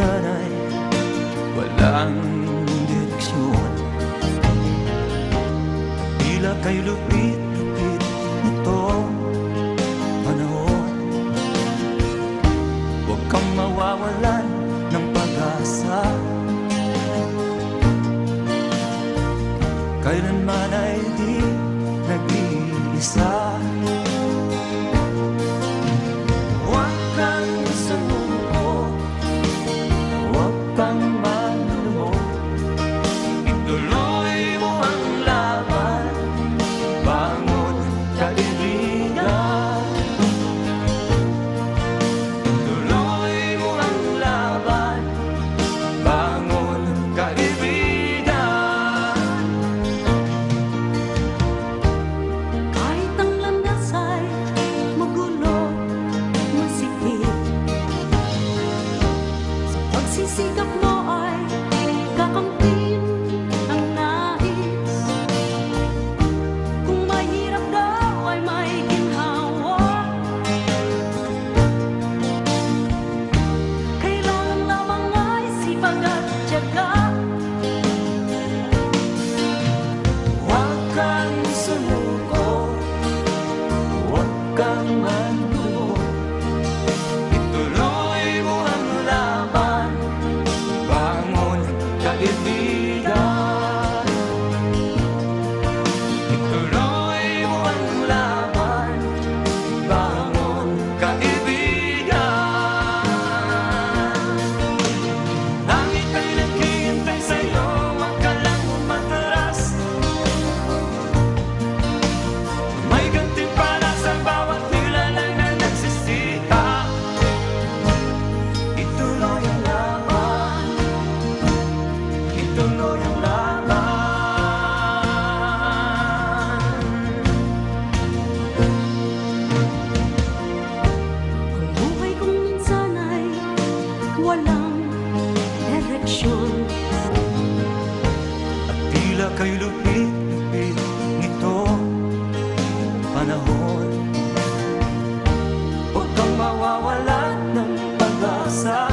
minsan'y walang direksyon. Tila kay lupit-lupit nitong panahon. Huwag kang mawawalan ng pag-asa, kailanman ay di nag-iisa. Huwag kang sumuko, huwag kang manlumo, ituloy mo ang laban, bangon kaibigan. Ituloy mo ang laban, bangon kaibigan. Kahit ang landas ay magulo, masikip, sa pagsisikap mo ay kakamtin ang nais. Kung mahirap daw ay may ginhawa, kailangan lamang ay sipag at tiyaga. Huwag kang sumuko, huwag kang manlumo, ituloy mo ang laban, bangon kaibigan. Ituloy mo ang laban, bangon kaibigan. Langit ay naghihintay sa'yo, huwag ka lang umatras. May gantimpala sa bawat nilalang na nagsisikap. Ituloy ang laban, ituloy ang laban. Ang buhay kong minsan ay walang direksyon. At tila kay lupit-lupit nitong panahon. Huwag kang mawawalan ng pag-asa,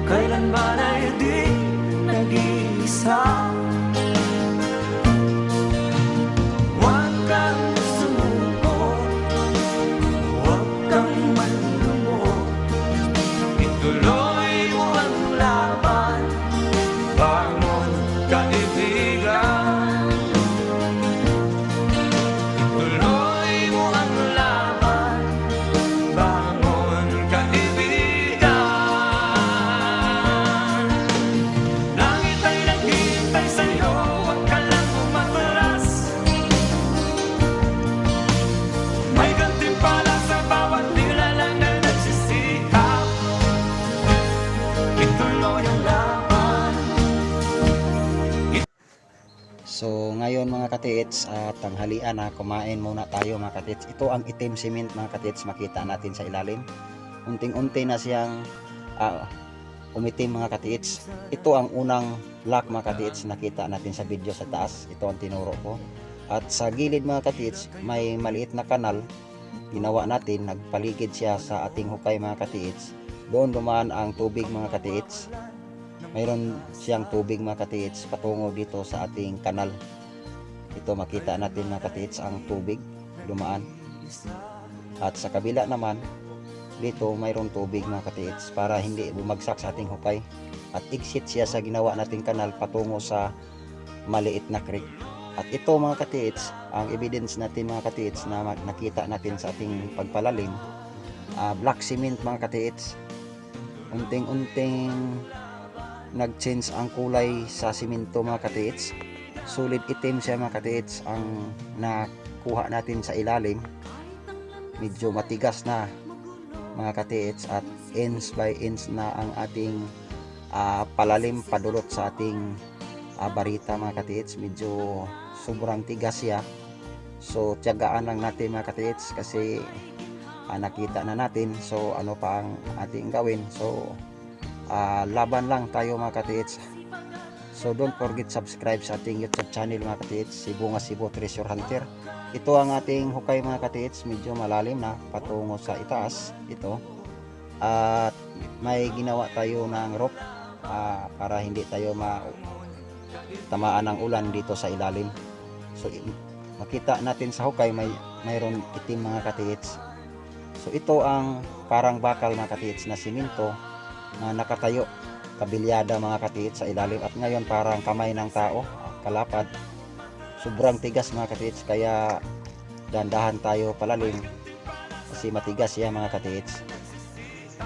kailanman ay di nag-iisa. Huwag kang sumuko, huwag kang manlumo, ituloy mo ang laban, bangon kaibigan. Ituloy mo ang laban, bangon kaibigan. Langit ay naghihintay sa'yo, huwag ka lang umatras. May gantimpala sa bawat nilalang na nagsisikap. Ituloy ang laban. So ngayon mga katiits, tanghalian na, kumain muna tayo mga katiits. Ito ang itim cement mga katiits, makita natin sa ilalim. Unting-unti na siyang umitim mga katiits. Ito ang unang block mga katiits, nakita natin sa video sa taas. Ito ang tinuro ko. At sa gilid mga katiits, may maliit na kanal. Ginawa natin, nagpaligid siya sa ating hukay mga katiits. Doon dumaan ang tubig mga katiits. Mayroon siyang tubig mga katiits patungo dito sa ating kanal. Ito makita natin mga katiits ang tubig dumaan. At sa kabila naman, dito mayroon tubig mga katiits para hindi bumagsak sa ating hukay. At exit siya sa ginawa nating kanal patungo sa maliit na creek. At ito mga katiits, ang evidence natin mga katiits na nakita natin sa ating pagpalalim, black cement mga katiits. Unting-unting nag-change ang kulay sa simento mga katiits. Solid itim siya mga katiits ang nakuha natin sa ilalim. Medyo matigas na mga katiits at inch by inch na ang ating palalim padulot sa ating barita mga katiits. Medyo sobrang tigas siya. So tiyagaan lang natin mga katiits kasi nakita na natin. So ano pa ang ating gawin? So laban lang tayo mga katiits. So don't forget subscribe sa ating YouTube channel mga katiits, Cebu nga Cebu Treasure Hunter. Ito ang ating hukay mga katiits, medyo malalim na patungo sa itaas. Ito At may ginawa tayo ng rope para hindi tayo tamaan ng ulan dito sa ilalim. So makita natin sa hukay mayroon itim mga katiits. So ito ang parang bakal mga katiits na siminto na nakatayo kabilyada mga katiits sa ilalim, at ngayon parang kamay ng tao kalapad. Sobrang tigas mga katiits, kaya dandahan tayo palalim kasi matigas yan mga katiits.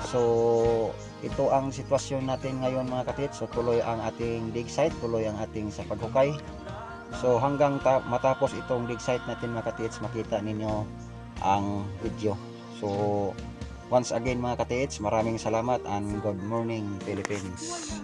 So ito ang sitwasyon natin ngayon mga katiits. So tuloy ang ating dig site, tuloy ang ating sa paghukay. So hanggang matapos itong dig site natin mga katiits, makita ninyo ang video. So once again mga katiits, maraming salamat and good morning Philippines.